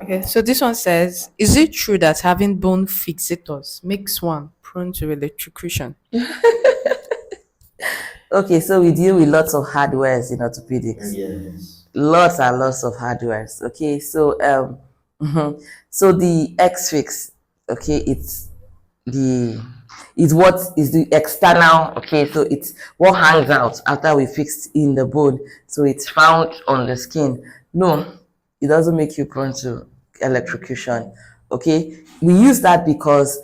Okay, so this one says, is it true that having bone fixators makes one prone to electrocution? Okay, so we deal with lots of hardwares in orthopedics. Yes. Lots and lots of hardwares. Okay, so so the X fix, okay, it's what is the external, okay, so it's what hangs out after we fixed in the bone, so it's found on the skin. No, it doesn't make you prone to electrocution. Okay, we use that because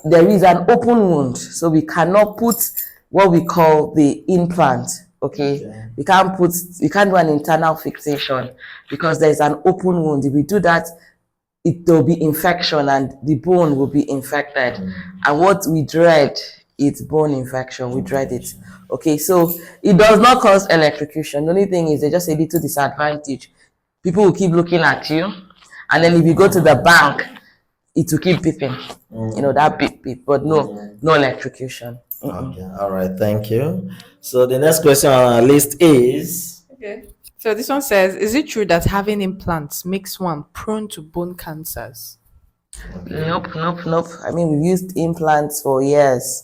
there is an open wound, so we cannot put what we call the implant. Okay, we can't do an internal fixation because there's an open wound. If we do that, there'll be infection and the bone will be infected. And what we dread is bone infection. We dread it. Okay, so it does not cause electrocution. The only thing is there's just a little disadvantage. People will keep looking at you, and then if you go to the bank, it will keep beeping. That beep, but no electrocution. Okay, all right, thank you. So the next question on our list is, Okay. So this one says, is it true that having implants makes one prone to bone cancers? Nope. I mean, we've used implants for years.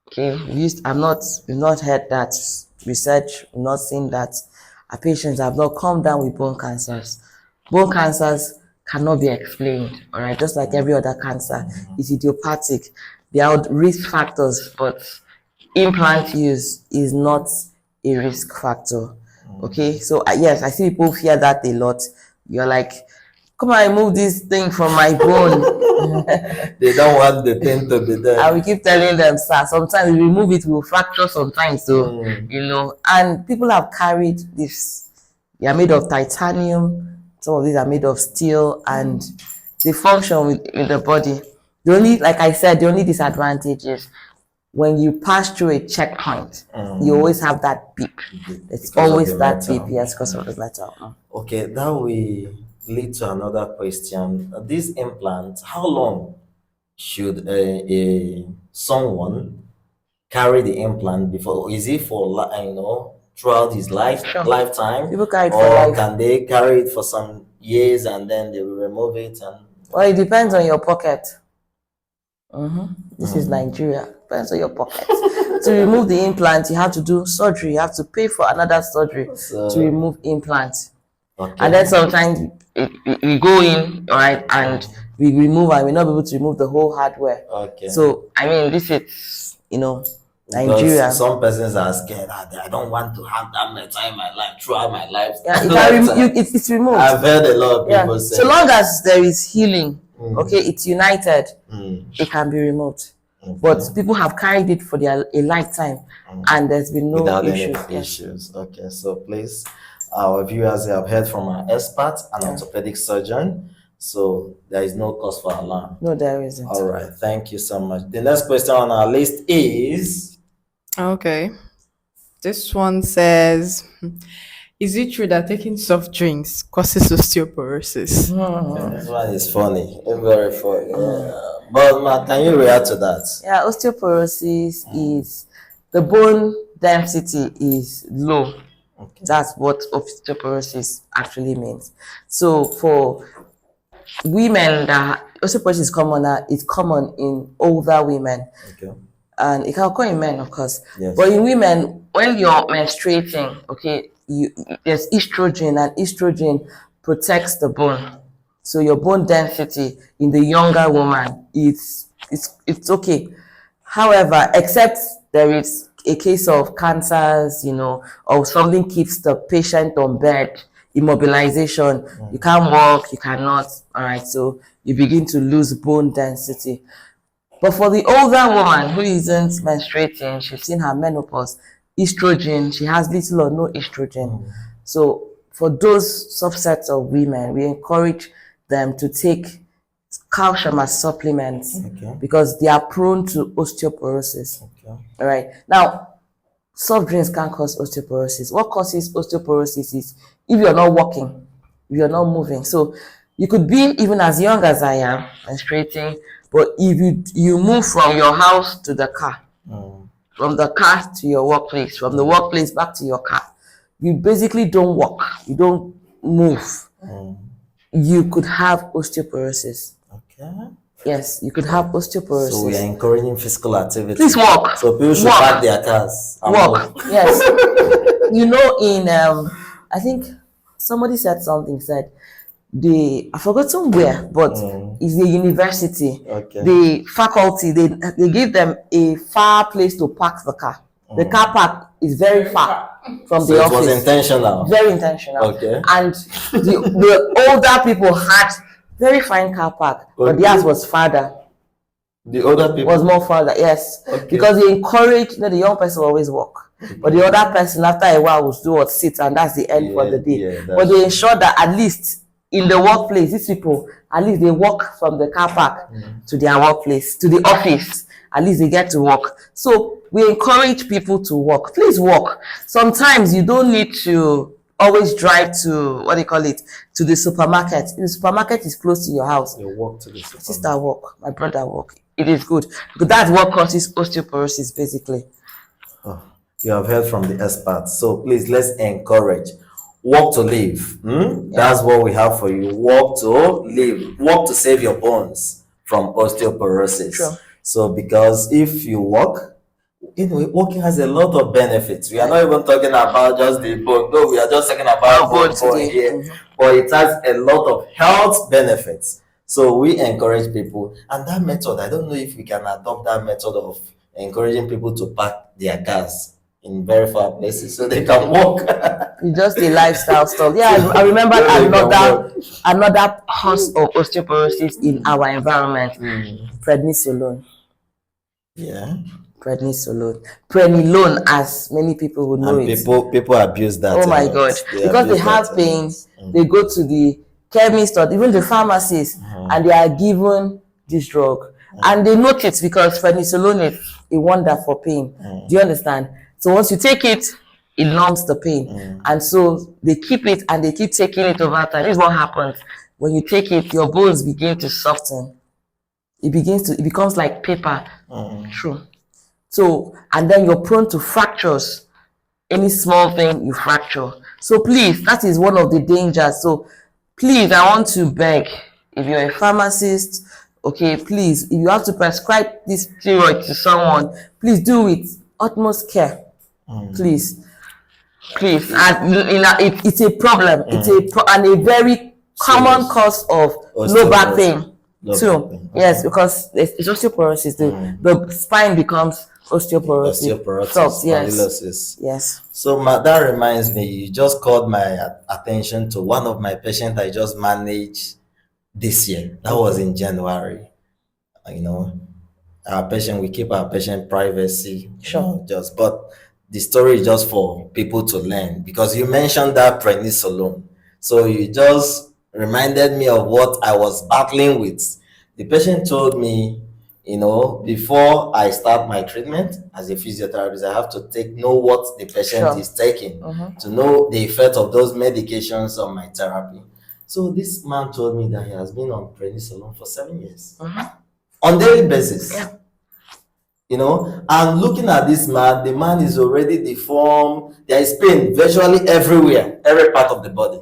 Okay, we've not heard that research, we've not seen that our patients have not come down with bone cancers. Bone cancers cannot be explained, all right, just like every other cancer. It's idiopathic. There are risk factors, but implant use is not a risk factor. Okay, so yes, I see people fear that a lot. You're like, come and remove this thing from my bone. they don't want the thing to be there. And we keep telling them, sir, sometimes we remove it, we will fracture sometimes. So, and people have carried this. They are made of titanium. Some of these are made of steel, and they function in the body. The only, like I said, the only disadvantage is when you pass through a checkpoint, you always have that beep. It's always that beep, yes, because of the metal. Okay, that will lead to another question. This implant, how long should someone carry the implant before? Is it for throughout his lifetime? People carry it for or life. can they carry it for some years and then they will remove it? Well, it depends on your pocket. This is Nigeria. Depends on your pocket. To remove the implant, you have to do surgery. You have to pay for another surgery to remove implant. Okay. And then sometimes we go in, right, and we remove, and we're not able to remove the whole hardware. Okay. So I mean, this is Nigeria. Because some persons are scared. I don't want to have that metal in my life throughout my life. Yeah, it's removed. I've heard a lot of people say. So long as there is healing, okay, it's united, it can be removed. Okay. But people have carried it for a lifetime, and there's been no issues. Okay, so please, our viewers have heard from our expert, an orthopedic surgeon. So there is no cause for alarm. No, there isn't. All right, thank you so much. The next question on our list is, okay, this one says, is it true that taking soft drinks causes osteoporosis? This one is funny, very funny. But Ma, can you react to that? Yeah, osteoporosis is the bone density is low. Okay. That's what osteoporosis actually means. So for women, that osteoporosis is common. It's common in older women. Okay. And it can occur in men, of course. Yes. But in women, when you're menstruating, okay, there's estrogen, and estrogen protects the bone. So your bone density in the younger woman it's okay. However, except there is a case of cancers, or something keeps the patient on bed, immobilization, you can't walk, you cannot, all right, so you begin to lose bone density. But for the older woman who isn't menstruating, she's in her menopause, estrogen, she has little or no estrogen. So for those subsets of women, we encourage them to take calcium as supplements, because they are prone to osteoporosis. All right. Now, soft drinks can cause osteoporosis. What causes osteoporosis is if you're not walking, if you're not moving. So you could be even as young as I am, menstruating, but if you move from your house to the car, from the car to your workplace, from the workplace back to your car, you basically don't walk, you don't move. you could have osteoporosis. Okay. Yes, you could have osteoporosis. So we are encouraging physical activity. Please walk. So people should Walk. park their cars. and Walk. Yes. In I think somebody said something, said I forgot somewhere, but it's the university. Okay. The faculty, they give them a far place to park the car. The car park is very far from the office. It was intentional. Very intentional. Okay. And the older people had very fine car park, but theirs was farther. The older people was more farther, yes. Okay. Because they encourage the young person always walk. Okay. But the other person after a while will do what, sit, and that's the end for the day. But they ensure that at least in the workplace, these people, at least they walk from the car park to their workplace, to the office. At least they get to walk. So we encourage people to walk. Please walk. Sometimes you don't need to always drive to, to the supermarket. If the supermarket is close to your house, you walk to the supermarket. Sister walk, my brother walk. It is good. Because that's what causes osteoporosis, basically. Oh, you have heard from the experts. So please, let's encourage. Walk to live. That's what we have for you. Walk to live. Walk to save your bones from osteoporosis. True. So because if you walk, walking has a lot of benefits. We are not even talking about just the bone. No, we are just talking about bone here. But it has a lot of health benefits. So we encourage people. And that method, I don't know if we can adopt that method of encouraging people to park their cars in very far places so they can walk. It's just a lifestyle stuff. Yeah, I remember another cause of osteoporosis in our environment. Prednisolone. Yeah. Prednisolone, as many people would know and it. People abuse that. Oh my God. Because they have pains, they go to the chemist or even the pharmacist and they are given this drug. And they note it because prednisolone is a wonder for pain. Do you understand? So once you take it, it numbs the pain. And so they keep it and they keep taking it over time. This is what happens. When you take it, your bones begin to soften. It becomes like paper. True. So, and then you're prone to fractures. Any small thing, you fracture. So please, that is one of the dangers. So please, I want to beg, if you're a pharmacist, okay, please, if you have to prescribe this steroid to someone, please do it utmost care. Please. And it's a problem. It's a very common cause of low back pain too. Yes, because it's osteoporosis. The spine becomes osteoporosis. Yes. So that reminds me, you just called my attention to one of my patients I just managed this year. That was in January. Our patient, we keep our patient privacy. Sure. But the story is just for people to learn, because you mentioned that prednisolone. So you just reminded me of what I was battling with. The patient told me, before I start my treatment as a physiotherapist, I have to know what the patient is taking to know the effect of those medications on my therapy. So this man told me that he has been on prednisolone for 7 years on daily basis. Yeah. And looking at this man, the man is already deformed. There is pain virtually everywhere, every part of the body.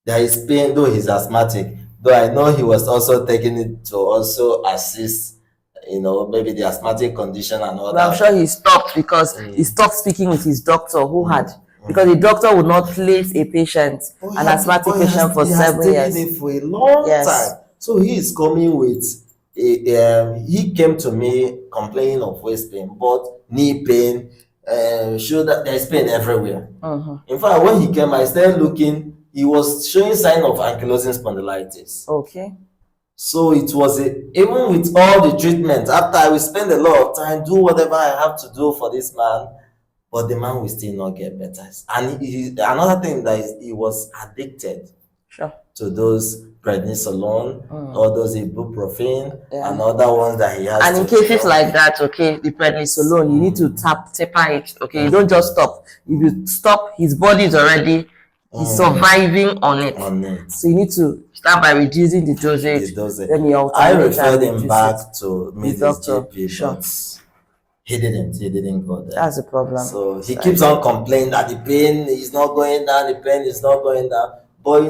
There is pain, though he's asthmatic. Though I know he was also taking it to also assist, maybe the asthmatic condition and all that. I'm sure he stopped because he stopped speaking with his doctor because the doctor would not place a patient, an asthmatic patient for 7 years. He has taken it for a long time. So he is coming with he came to me complaining of waist pain, but knee pain, shoulder, there's pain everywhere. In fact, when he came, I started looking, he was showing signs of ankylosing spondylitis. Okay. So it was even with all the treatment, after I will spend a lot of time, do whatever I have to do for this man, but the man will still not get better. And another thing that is, he was addicted to those prednisolone, all those ibuprofen, and other ones that he has. And in cases like that, the prednisolone, you need to taper it. You don't just stop. If you stop, his body is already surviving on it. So you need to start by reducing the dosage. Then you I referred him back to meet his GP, but he didn't go there. That's a problem. So he keeps on complaining that the pain is not going down, But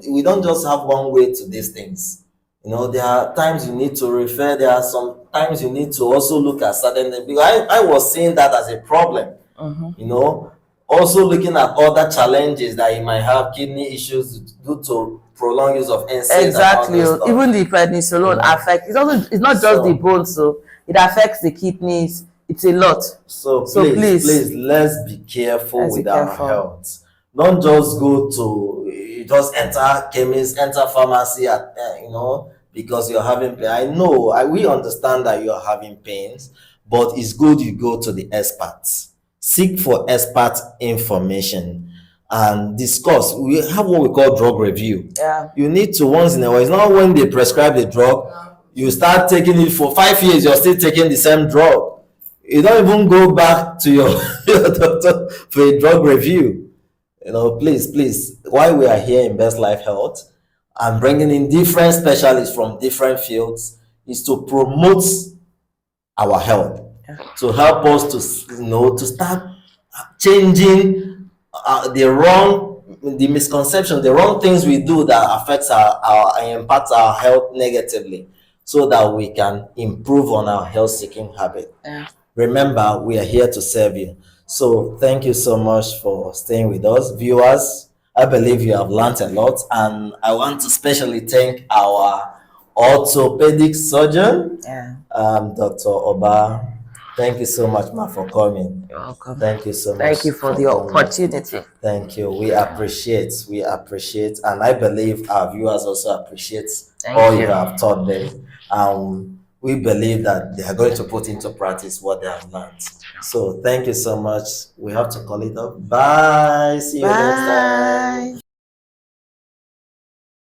we don't just have one way to these things. There are times you need to refer. There are some times you need to also look at certain things. Because I was seeing that as a problem. Also looking at other challenges that you might have, kidney issues due to prolonged use of NSAIDs. Exactly. Even the prednisolone affects. It's not just the bone, so it affects the kidneys. It's a lot. So please, let's be careful with our health. Don't just go to just enter chemist, enter pharmacy at because you're having pain. I know, we understand that you're having pains, but it's good you go to the experts. Seek for expert information and discuss. We have what we call drug review. You need to once in a while. It's not when they prescribe the drug, you start taking it for 5 years, you're still taking the same drug. You don't even go back to your doctor for a drug review. Please, while we are here in Best Life Health and bringing in different specialists from different fields, is to promote our health, to help us to start changing the misconception, the wrong things we do that affects impact our health negatively, so that we can improve on our health seeking habit. Remember, we are here to serve you. So thank you so much for staying with us, viewers. I believe you have learned a lot, and I want to especially thank our orthopedic surgeon, Dr. Oba. Thank you so much, ma, for coming. You're welcome. Thank you so much. Thank you for the opportunity. Thank you. We appreciate, and I believe our viewers also appreciate all you have taught them. We believe that they are going to put into practice what they have learned. So thank you so much. We have to call it up. Bye. See you next time.